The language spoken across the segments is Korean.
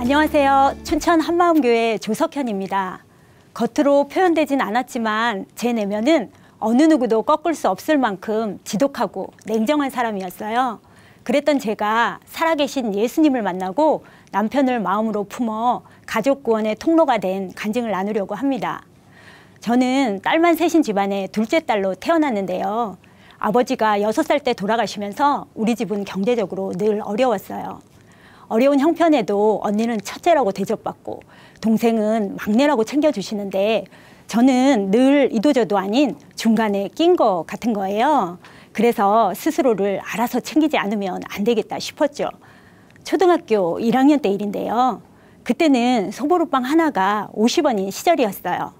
안녕하세요. 춘천 한마음교회 조석현입니다. 겉으로 표현되진 않았지만 제 내면은 어느 누구도 꺾을 수 없을 만큼 지독하고 냉정한 사람이었어요. 그랬던 제가 살아계신 예수님을 만나고 남편을 마음으로 품어 가족 구원의 통로가 된 간증을 나누려고 합니다. 저는 딸만 셋인 집안의 둘째 딸로 태어났는데요. 아버지가 6살 때 돌아가시면서 우리 집은 경제적으로 늘 어려웠어요. 어려운 형편에도 언니는 첫째라고 대접받고 동생은 막내라고 챙겨주시는데 저는 늘 이도저도 아닌 중간에 낀 것 같은 거예요. 그래서 스스로를 알아서 챙기지 않으면 안 되겠다 싶었죠. 초등학교 1학년 때 일인데요. 그때는 소보루빵 하나가 50원인 시절이었어요.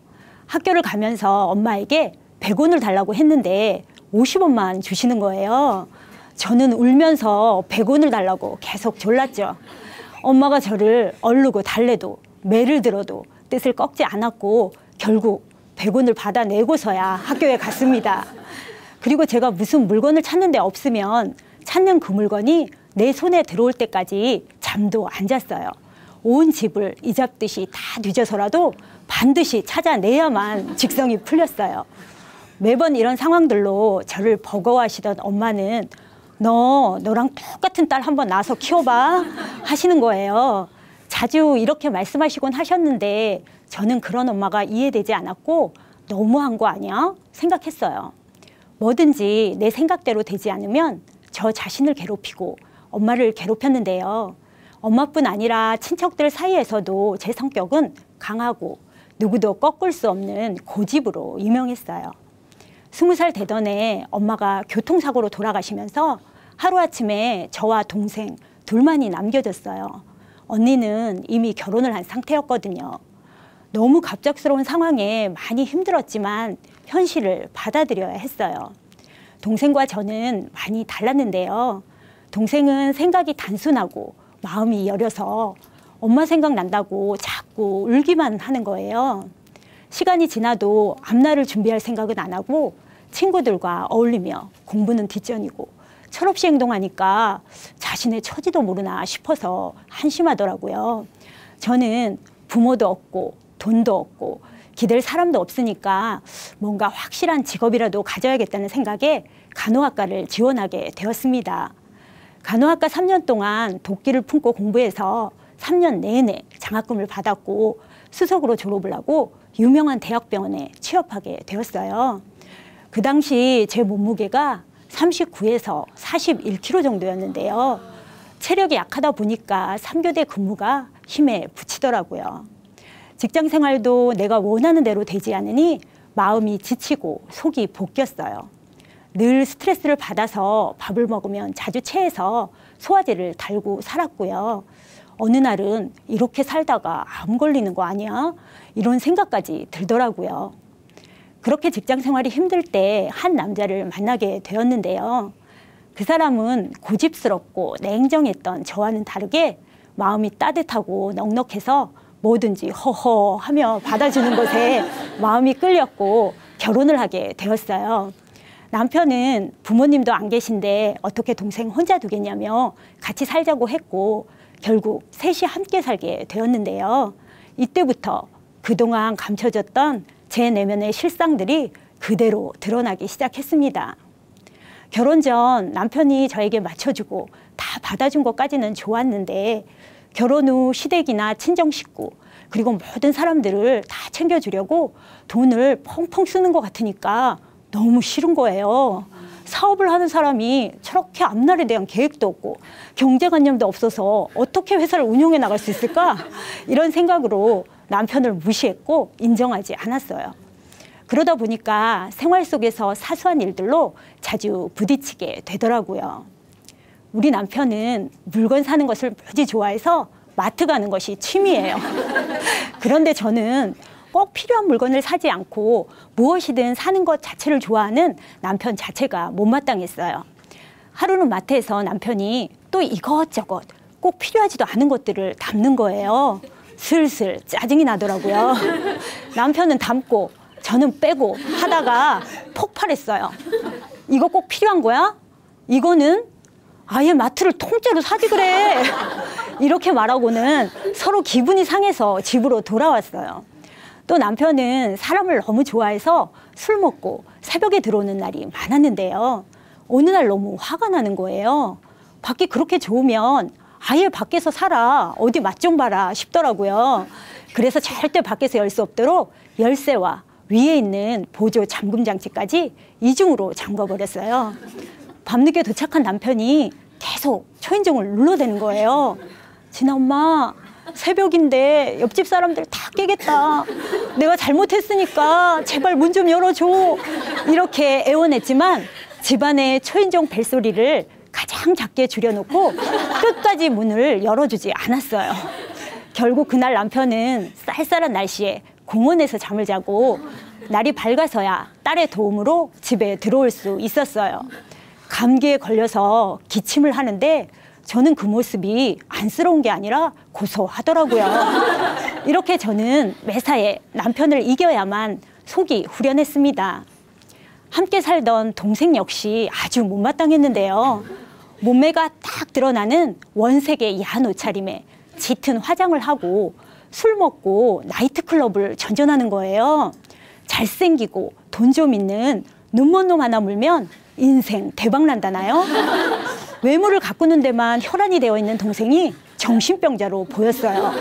학교를 가면서 엄마에게 100원을 달라고 했는데 50원만 주시는 거예요. 저는 울면서 100원을 달라고 계속 졸랐죠. 엄마가 저를 얼르고 달래도 매를 들어도 뜻을 꺾지 않았고 결국 100원을 받아내고서야 학교에 갔습니다. 그리고 제가 무슨 물건을 찾는데 없으면 찾는 그 물건이 내 손에 들어올 때까지 잠도 안 잤어요. 온 집을 이잡듯이 다 뒤져서라도 반드시 찾아내야만 직성이 풀렸어요. 매번 이런 상황들로 저를 버거워하시던 엄마는 너랑 똑같은 딸 한번 낳아서 키워봐 하시는 거예요. 자주 이렇게 말씀하시곤 하셨는데 저는 그런 엄마가 이해되지 않았고 너무한 거 아니야? 생각했어요. 뭐든지 내 생각대로 되지 않으면 저 자신을 괴롭히고 엄마를 괴롭혔는데요. 엄마뿐 아니라 친척들 사이에서도 제 성격은 강하고 누구도 꺾을 수 없는 고집으로 유명했어요. 20살 되던 해 엄마가 교통사고로 돌아가시면서 하루아침에 저와 동생 둘만이 남겨졌어요. 언니는 이미 결혼을 한 상태였거든요. 너무 갑작스러운 상황에 많이 힘들었지만 현실을 받아들여야 했어요. 동생과 저는 많이 달랐는데요. 동생은 생각이 단순하고 마음이 여려서 엄마 생각난다고 자꾸 울기만 하는 거예요. 시간이 지나도 앞날을 준비할 생각은 안 하고 친구들과 어울리며 공부는 뒷전이고 철없이 행동하니까 자신의 처지도 모르나 싶어서 한심하더라고요. 저는 부모도 없고 돈도 없고 기댈 사람도 없으니까 뭔가 확실한 직업이라도 가져야겠다는 생각에 간호학과를 지원하게 되었습니다. 간호학과 3년 동안 도끼를 품고 공부해서 3년 내내 장학금을 받았고 수석으로 졸업을 하고 유명한 대학병원에 취업하게 되었어요. 그 당시 제 몸무게가 39에서 41kg 정도였는데요. 체력이 약하다 보니까 3교대 근무가 힘에 부치더라고요. 직장 생활도 내가 원하는 대로 되지 않으니 마음이 지치고 속이 볶였어요. 늘 스트레스를 받아서 밥을 먹으면 자주 체해서 소화제를 달고 살았고요. 어느 날은 이렇게 살다가 암 걸리는 거 아니야? 이런 생각까지 들더라고요. 그렇게 직장 생활이 힘들 때 한 남자를 만나게 되었는데요. 그 사람은 고집스럽고 냉정했던 저와는 다르게 마음이 따뜻하고 넉넉해서 뭐든지 허허 하며 받아주는 것에 마음이 끌렸고 결혼을 하게 되었어요. 남편은 부모님도 안 계신데 어떻게 동생 혼자 두겠냐며 같이 살자고 했고 결국 셋이 함께 살게 되었는데요. 이때부터 그동안 감춰졌던 제 내면의 실상들이 그대로 드러나기 시작했습니다. 결혼 전 남편이 저에게 맞춰주고 다 받아준 것까지는 좋았는데 결혼 후 시댁이나 친정 식구 그리고 모든 사람들을 다 챙겨주려고 돈을 펑펑 쓰는 것 같으니까 너무 싫은 거예요. 사업을 하는 사람이 저렇게 앞날에 대한 계획도 없고 경제관념도 없어서 어떻게 회사를 운영해 나갈 수 있을까? 이런 생각으로 남편을 무시했고 인정하지 않았어요. 그러다 보니까 생활 속에서 사소한 일들로 자주 부딪히게 되더라고요. 우리 남편은 물건 사는 것을 무지 좋아해서 마트 가는 것이 취미예요. 그런데 저는 꼭 필요한 물건을 사지 않고 무엇이든 사는 것 자체를 좋아하는 남편 자체가 못마땅했어요. 하루는 마트에서 남편이 또 이것저것 꼭 필요하지도 않은 것들을 담는 거예요. 슬슬 짜증이 나더라고요. 남편은 담고 저는 빼고 하다가 폭발했어요. 이거 꼭 필요한 거야? 이거는 아예 마트를 통째로 사지 그래. 이렇게 말하고는 서로 기분이 상해서 집으로 돌아왔어요. 또 남편은 사람을 너무 좋아해서 술 먹고 새벽에 들어오는 날이 많았는데요. 어느 날 너무 화가 나는 거예요. 밖이 그렇게 좋으면 아예 밖에서 살아. 어디 맛 좀 봐라 싶더라고요. 그래서 절대 밖에서 열 수 없도록 열쇠와 위에 있는 보조 잠금 장치까지 이중으로 잠궈버렸어요. 밤늦게 도착한 남편이 계속 초인종을 눌러대는 거예요. 진아 엄마, 새벽인데 옆집 사람들 다 깨겠다. 내가 잘못했으니까 제발 문 좀 열어줘. 이렇게 애원했지만 집안의 초인종 벨소리를 가장 작게 줄여놓고 끝까지 문을 열어주지 않았어요. 결국 그날 남편은 쌀쌀한 날씨에 공원에서 잠을 자고 날이 밝아서야 딸의 도움으로 집에 들어올 수 있었어요. 감기에 걸려서 기침을 하는데 저는 그 모습이 안쓰러운 게 아니라 고소하더라고요. 이렇게 저는 매사에 남편을 이겨야만 속이 후련했습니다. 함께 살던 동생 역시 아주 못마땅했는데요. 몸매가 딱 드러나는 원색의 야한 옷차림에 짙은 화장을 하고 술 먹고 나이트클럽을 전전하는 거예요. 잘생기고 돈 좀 있는 눈먼 놈 하나 물면 인생 대박 난다나요? 외모를 가꾸는 데만 혈안이 되어 있는 동생이 정신병자로 보였어요.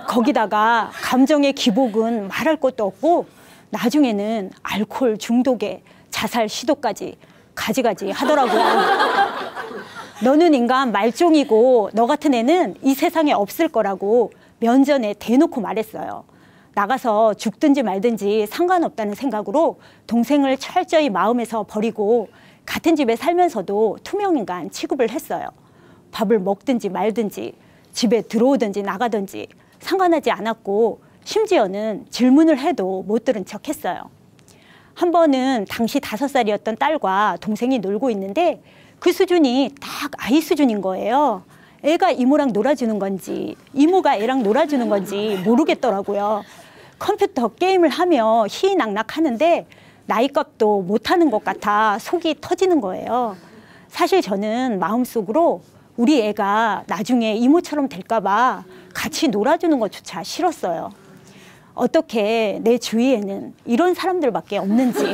거기다가 감정의 기복은 말할 것도 없고 나중에는 알코올 중독에 자살 시도까지 가지가지 하더라고요. 너는 인간 말종이고 너 같은 애는 이 세상에 없을 거라고 면전에 대놓고 말했어요. 나가서 죽든지 말든지 상관없다는 생각으로 동생을 철저히 마음에서 버리고 같은 집에 살면서도 투명인간 취급을 했어요. 밥을 먹든지 말든지 집에 들어오든지 나가든지 상관하지 않았고 심지어는 질문을 해도 못 들은 척 했어요. 한 번은 당시 5살이었던 딸과 동생이 놀고 있는데 그 수준이 딱 아이 수준인 거예요. 애가 이모랑 놀아주는 건지 이모가 애랑 놀아주는 건지 모르겠더라고요. 컴퓨터 게임을 하며 희희낙낙 하는데 나이값도 못하는 것 같아 속이 터지는 거예요. 사실 저는 마음속으로 우리 애가 나중에 이모처럼 될까 봐 같이 놀아주는 것조차 싫었어요. 어떻게 내 주위에는 이런 사람들밖에 없는지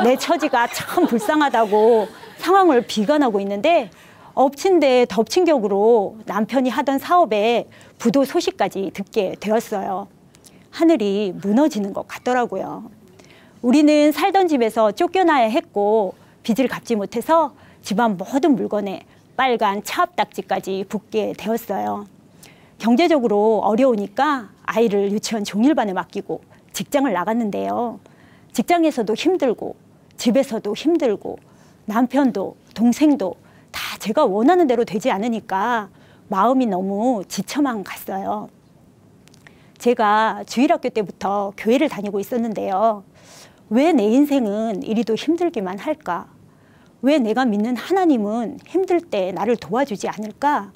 내 처지가 참 불쌍하다고 상황을 비관하고 있는데 엎친 데 덮친 격으로 남편이 하던 사업에 부도 소식까지 듣게 되었어요. 하늘이 무너지는 것 같더라고요. 우리는 살던 집에서 쫓겨나야 했고 빚을 갚지 못해서 집안 모든 물건에 빨간 차압딱지까지 붙게 되었어요. 경제적으로 어려우니까 아이를 유치원 종일반에 맡기고 직장을 나갔는데요. 직장에서도 힘들고 집에서도 힘들고 남편도 동생도 다 제가 원하는 대로 되지 않으니까 마음이 너무 지쳐만 갔어요. 제가 주일학교 때부터 교회를 다니고 있었는데요. 왜 내 인생은 이리도 힘들기만 할까? 왜 내가 믿는 하나님은 힘들 때 나를 도와주지 않을까?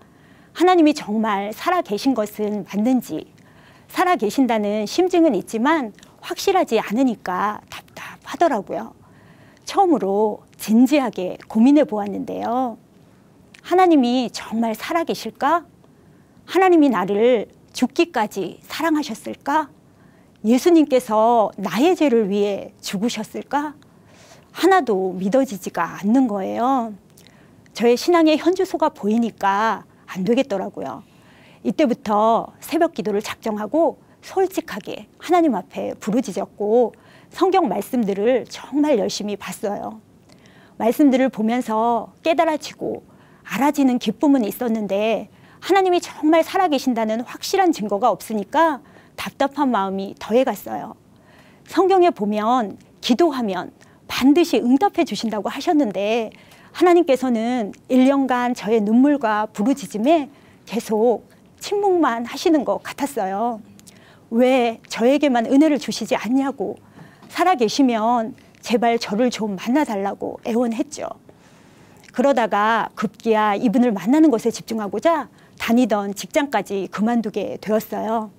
하나님이 정말 살아계신 것은 맞는지, 살아계신다는 심증은 있지만 확실하지 않으니까 답답하더라고요. 처음으로 진지하게 고민해 보았는데요. 하나님이 정말 살아계실까? 하나님이 나를 죽기까지 사랑하셨을까? 예수님께서 나의 죄를 위해 죽으셨을까? 하나도 믿어지지가 않는 거예요. 저의 신앙의 현주소가 보이니까 안 되겠더라고요. 이때부터 새벽 기도를 작정하고 솔직하게 하나님 앞에 부르짖었고 성경 말씀들을 정말 열심히 봤어요. 말씀들을 보면서 깨달아지고 알아지는 기쁨은 있었는데 하나님이 정말 살아계신다는 확실한 증거가 없으니까 답답한 마음이 더해갔어요. 성경에 보면 기도하면 반드시 응답해 주신다고 하셨는데 하나님께서는 1년간 저의 눈물과 부르짖음에 계속 침묵만 하시는 것 같았어요. 왜 저에게만 은혜를 주시지 않냐고, 살아계시면 제발 저를 좀 만나달라고 애원했죠. 그러다가 급기야 이분을 만나는 것에 집중하고자 다니던 직장까지 그만두게 되었어요.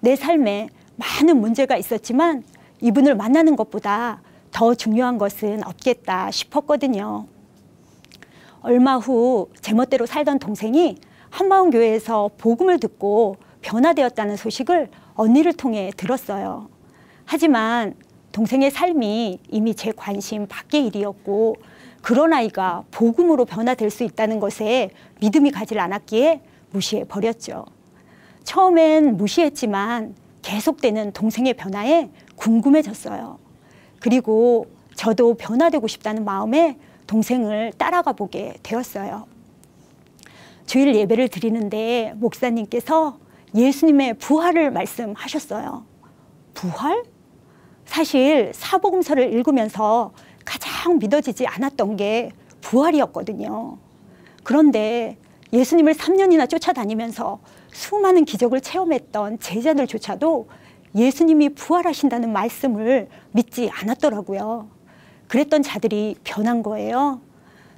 내 삶에 많은 문제가 있었지만 이분을 만나는 것보다 더 중요한 것은 없겠다 싶었거든요. 얼마 후 제멋대로 살던 동생이 한마음교회에서 복음을 듣고 변화되었다는 소식을 언니를 통해 들었어요. 하지만 동생의 삶이 이미 제 관심 밖의 일이었고 그런 아이가 복음으로 변화될 수 있다는 것에 믿음이 가지 않았기에 무시해버렸죠. 처음엔 무시했지만 계속되는 동생의 변화에 궁금해졌어요. 그리고 저도 변화되고 싶다는 마음에 동생을 따라가 보게 되었어요. 주일 예배를 드리는데 목사님께서 예수님의 부활을 말씀하셨어요. 부활? 사실 사복음서를 읽으면서 가장 믿어지지 않았던 게 부활이었거든요. 그런데 예수님을 3년이나 쫓아다니면서 수많은 기적을 체험했던 제자들조차도 예수님이 부활하신다는 말씀을 믿지 않았더라고요. 그랬던 자들이 변한 거예요.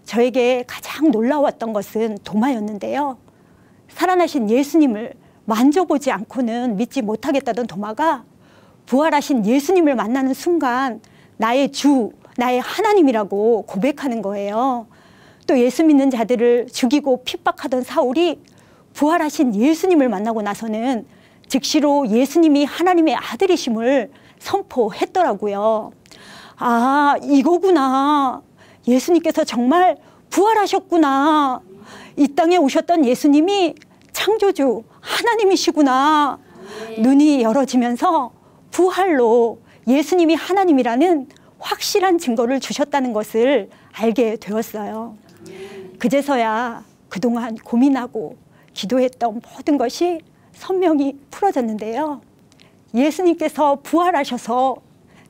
저에게 가장 놀라웠던 것은 도마였는데요. 살아나신 예수님을 만져보지 않고는 믿지 못하겠다던 도마가 부활하신 예수님을 만나는 순간 나의 주, 나의 하나님이라고 고백하는 거예요. 또 예수 믿는 자들을 죽이고 핍박하던 사울이 부활하신 예수님을 만나고 나서는 즉시로 예수님이 하나님의 아들이심을 선포했더라고요. 아, 이거구나. 예수님께서 정말 부활하셨구나. 이 땅에 오셨던 예수님이 창조주 하나님이시구나. 눈이 열어지면서 부활로 예수님이 하나님이라는 확실한 증거를 주셨다는 것을 알게 되었어요. 그제서야 그동안 고민하고 기도했던 모든 것이 선명히 풀어졌는데요. 예수님께서 부활하셔서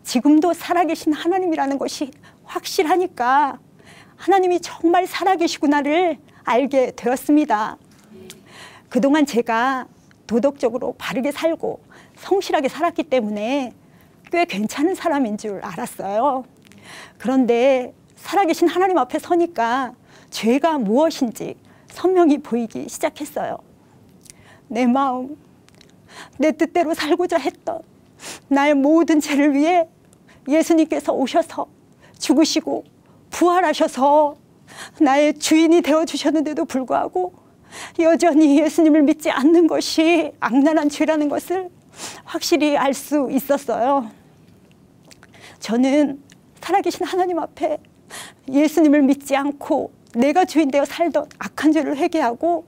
지금도 살아계신 하나님이라는 것이 확실하니까 하나님이 정말 살아계시구나를 알게 되었습니다. 그동안 제가 도덕적으로 바르게 살고 성실하게 살았기 때문에 꽤 괜찮은 사람인 줄 알았어요. 그런데 살아계신 하나님 앞에 서니까 죄가 무엇인지 선명히 보이기 시작했어요. 내 마음, 내 뜻대로 살고자 했던 나의 모든 죄를 위해 예수님께서 오셔서 죽으시고 부활하셔서 나의 주인이 되어주셨는데도 불구하고 여전히 예수님을 믿지 않는 것이 악랄한 죄라는 것을 확실히 알 수 있었어요. 저는 살아계신 하나님 앞에 예수님을 믿지 않고 내가 주인 되어 살던 악한 죄를 회개하고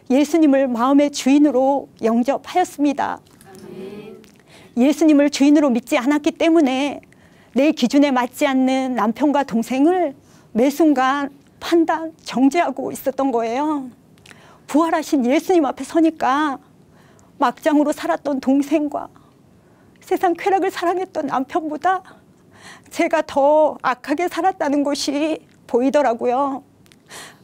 예수님을 마음의 주인으로 영접하였습니다. 예수님을 주인으로 믿지 않았기 때문에 내 기준에 맞지 않는 남편과 동생을 매 순간 판단, 정죄하고 있었던 거예요. 부활하신 예수님 앞에 서니까 막장으로 살았던 동생과 세상 쾌락을 사랑했던 남편보다 제가 더 악하게 살았다는 것이 보이더라고요.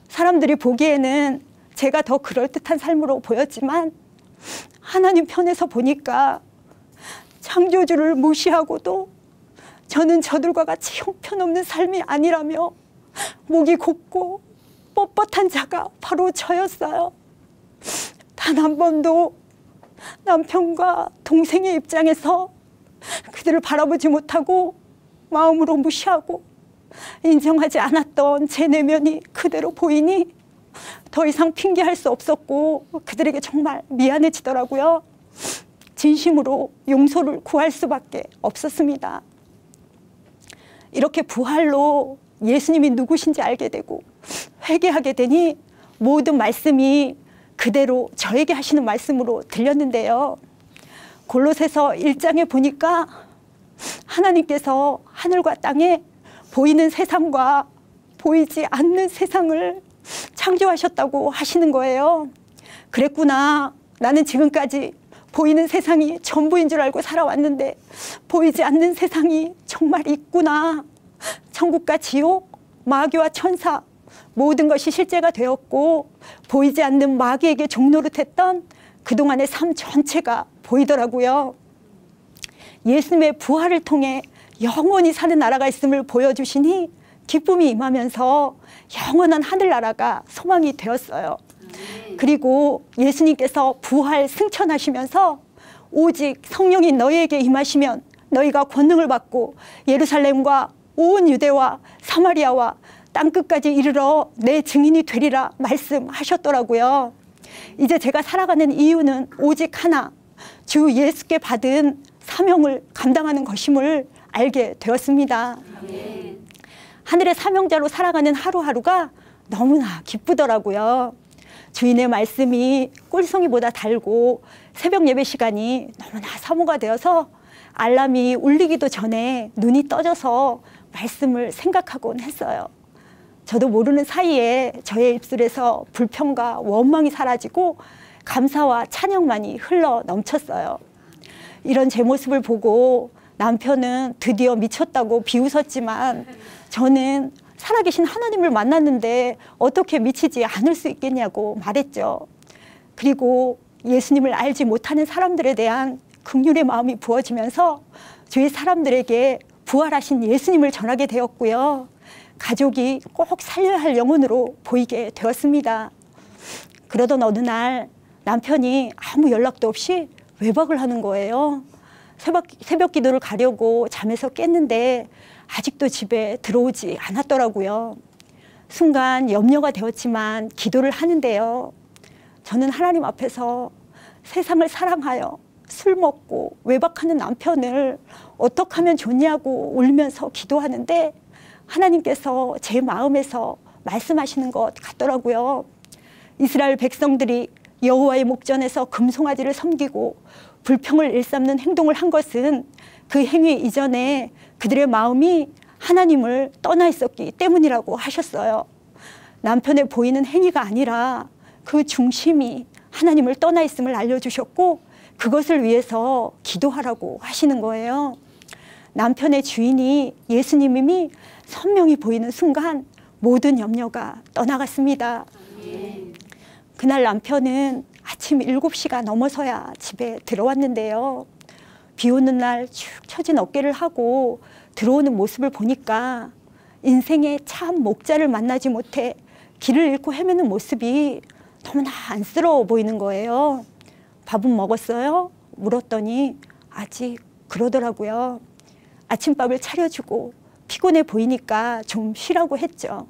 사람들이 보기에는 제가 더 그럴듯한 삶으로 보였지만 하나님 편에서 보니까 창조주를 무시하고도 저는 저들과 같이 형편없는 삶이 아니라며 목이 곧고 뻣뻣한 자가 바로 저였어요. 단 한 번도 남편과 동생의 입장에서 그들을 바라보지 못하고 마음으로 무시하고 인정하지 않았던 제 내면이 그대로 보이니 더 이상 핑계할 수 없었고 그들에게 정말 미안해지더라고요. 진심으로 용서를 구할 수밖에 없었습니다. 이렇게 부활로 예수님이 누구신지 알게 되고 회개하게 되니 모든 말씀이 그대로 저에게 하시는 말씀으로 들렸는데요. 골로새서 1장에 보니까 하나님께서 하늘과 땅에 보이는 세상과 보이지 않는 세상을 창조하셨다고 하시는 거예요. 그랬구나. 나는 지금까지 보이는 세상이 전부인 줄 알고 살아왔는데 보이지 않는 세상이 정말 있구나. 천국과 지옥, 마귀와 천사 모든 것이 실제가 되었고 보이지 않는 마귀에게 종노릇했던 그동안의 삶 전체가 보이더라고요. 예수님의 부활을 통해 영원히 사는 나라가 있음을 보여주시니 기쁨이 임하면서 영원한 하늘나라가 소망이 되었어요. 그리고 예수님께서 부활 승천하시면서 오직 성령이 너희에게 임하시면 너희가 권능을 받고 예루살렘과 온 유대와 사마리아와 땅끝까지 이르러 내 증인이 되리라 말씀하셨더라고요. 이제 제가 살아가는 이유는 오직 하나, 주 예수께 받은 사명을 감당하는 것임을 알게 되었습니다. 아멘. 하늘의 사명자로 살아가는 하루하루가 너무나 기쁘더라고요. 주인의 말씀이 꿀송이보다 달고 새벽 예배 시간이 너무나 사모가 되어서 알람이 울리기도 전에 눈이 떠져서 말씀을 생각하곤 했어요. 저도 모르는 사이에 저의 입술에서 불평과 원망이 사라지고 감사와 찬양만이 흘러 넘쳤어요. 이런 제 모습을 보고 남편은 드디어 미쳤다고 비웃었지만 저는 살아계신 하나님을 만났는데 어떻게 미치지 않을 수 있겠냐고 말했죠. 그리고 예수님을 알지 못하는 사람들에 대한 긍휼의 마음이 부어지면서 주위 사람들에게 부활하신 예수님을 전하게 되었고요. 가족이 꼭 살려야 할 영혼으로 보이게 되었습니다. 그러던 어느 날 남편이 아무 연락도 없이 외박을 하는 거예요. 새벽 기도를 가려고 잠에서 깼는데 아직도 집에 들어오지 않았더라고요. 순간 염려가 되었지만 기도를 하는데요. 저는 하나님 앞에서 세상을 사랑하여 술 먹고 외박하는 남편을 어떻게 하면 좋냐고 울면서 기도하는데 하나님께서 제 마음에서 말씀하시는 것 같더라고요. 이스라엘 백성들이 여호와의 목전에서 금송아지를 섬기고 불평을 일삼는 행동을 한 것은 그 행위 이전에 그들의 마음이 하나님을 떠나 있었기 때문이라고 하셨어요. 남편의 보이는 행위가 아니라 그 중심이 하나님을 떠나 있음을 알려주셨고 그것을 위해서 기도하라고 하시는 거예요. 남편의 주인이 예수님임이 선명히 보이는 순간 모든 염려가 떠나갔습니다. 그날 남편은 아침 7시가 넘어서야 집에 들어왔는데요. 비 오는 날 축 처진 어깨를 하고 들어오는 모습을 보니까 인생의 참 목자를 만나지 못해 길을 잃고 헤매는 모습이 너무나 안쓰러워 보이는 거예요. 밥은 먹었어요? 물었더니 아직 그러더라고요. 아침밥을 차려주고 피곤해 보이니까 좀 쉬라고 했죠.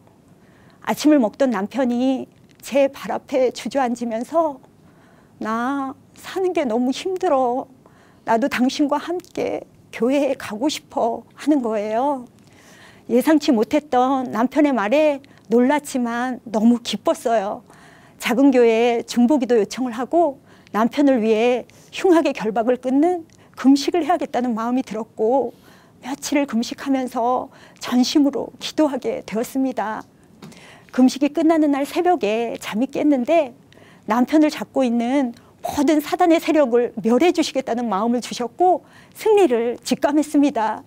아침을 먹던 남편이 제 발 앞에 주저앉으면서 나 사는 게 너무 힘들어. 나도 당신과 함께 교회에 가고 싶어 하는 거예요. 예상치 못했던 남편의 말에 놀랐지만 너무 기뻤어요. 작은 교회에 중보기도 요청을 하고 남편을 위해 흉하게 결박을 끊는 금식을 해야겠다는 마음이 들었고 며칠을 금식하면서 전심으로 기도하게 되었습니다. 금식이 끝나는 날 새벽에 잠이 깼는데 남편을 잡고 있는 모든 사단의 세력을 멸해 주시겠다는 마음을 주셨고 승리를 직감했습니다.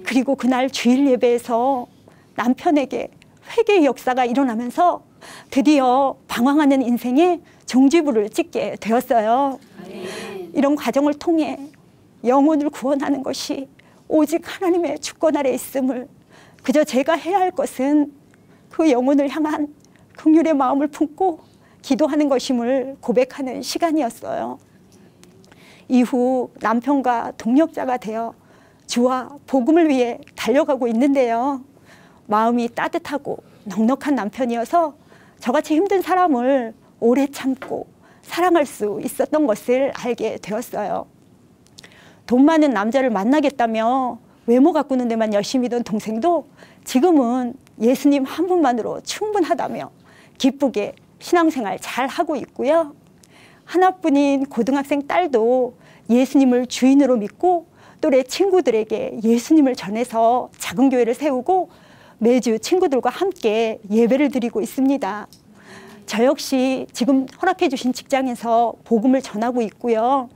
그리고 그날 주일 예배에서 남편에게 회개의 역사가 일어나면서 드디어 방황하는 인생에 종지부를 찍게 되었어요. 이런 과정을 통해 영혼을 구원하는 것이 오직 하나님의 주권 아래 있음을, 그저 제가 해야 할 것은 그 영혼을 향한 긍휼의 마음을 품고 기도하는 것임을 고백하는 시간이었어요. 이후 남편과 동력자가 되어 주와 복음을 위해 달려가고 있는데요. 마음이 따뜻하고 넉넉한 남편이어서 저같이 힘든 사람을 오래 참고 사랑할 수 있었던 것을 알게 되었어요. 돈 많은 남자를 만나겠다며 외모 가꾸는 데만 열심히 던 동생도 지금은 예수님 한 분만으로 충분하다며 기쁘게 신앙생활 잘 하고 있고요. 하나뿐인 고등학생 딸도 예수님을 주인으로 믿고 또래 친구들에게 예수님을 전해서 작은 교회를 세우고 매주 친구들과 함께 예배를 드리고 있습니다. 저 역시 지금 허락해 주신 직장에서 복음을 전하고 있고요.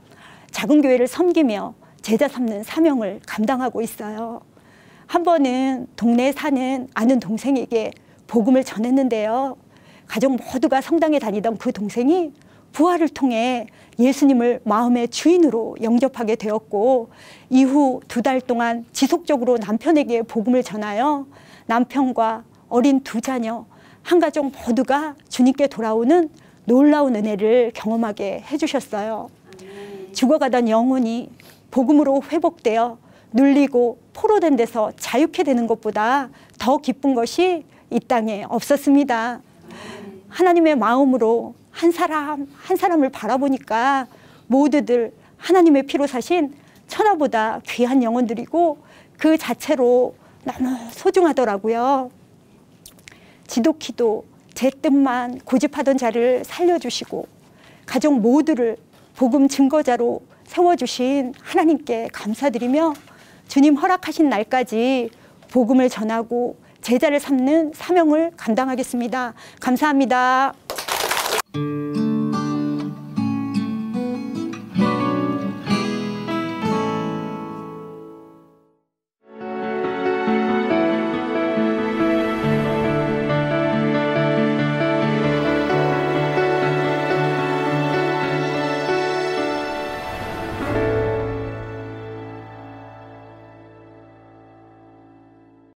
작은 교회를 섬기며 제자 삼는 사명을 감당하고 있어요. 한 번은 동네에 사는 아는 동생에게 복음을 전했는데요. 가족 모두가 성당에 다니던 그 동생이 부활을 통해 예수님을 마음의 주인으로 영접하게 되었고 이후 2달 동안 지속적으로 남편에게 복음을 전하여 남편과 어린 2자녀, 한 가족 모두가 주님께 돌아오는 놀라운 은혜를 경험하게 해주셨어요. 죽어가던 영혼이 복음으로 회복되어 눌리고 포로된 데서 자유케 되는 것보다 더 기쁜 것이 이 땅에 없었습니다. 하나님의 마음으로 한 사람 한 사람을 바라보니까 모두들 하나님의 피로 사신 천하보다 귀한 영혼들이고 그 자체로 너무 소중하더라고요. 지독히도 제 뜻만 고집하던 자를 살려주시고 가족 모두를 복음 증거자로 세워주신 하나님께 감사드리며 주님 허락하신 날까지 복음을 전하고 제자를 삼는 사명을 감당하겠습니다. 감사합니다.